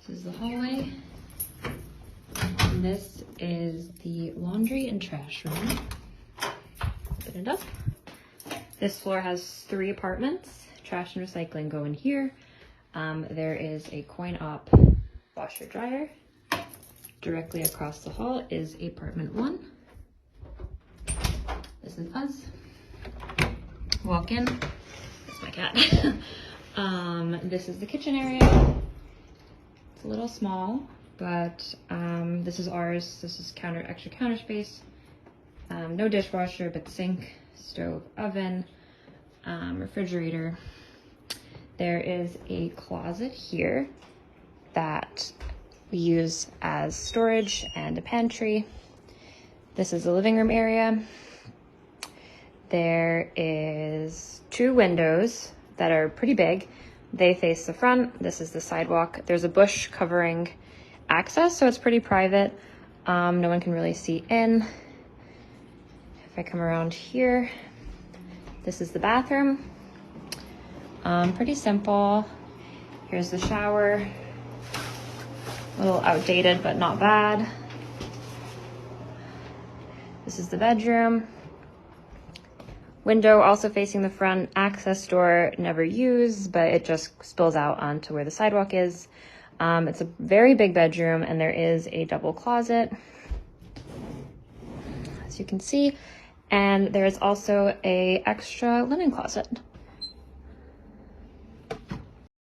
This is the hallway. And this is the laundry and trash room. Open it up. This floor has 3 apartments. Trash and recycling go in here. There is a coin-op washer dryer. Directly across the hall is apartment 1. This is us. Walk in. That's my cat. This is the kitchen area. It's a little small, but this is ours. This is extra counter space. No dishwasher, but sink, stove, oven, refrigerator. There is a closet here that we use as storage and a pantry. This is the living room area. There is 2 windows that are pretty big. They face the front. This is the sidewalk. There's a bush covering access, so it's pretty private. No one can really see in. If I come around here, this is the bathroom. Pretty simple. Here's the shower. A little outdated, but not bad. This is the bedroom. Window also facing the front. Access door never used, but it just spills out onto where the sidewalk is. It's a very big bedroom, and there is a double closet, as you can see. And there is also a extra linen closet.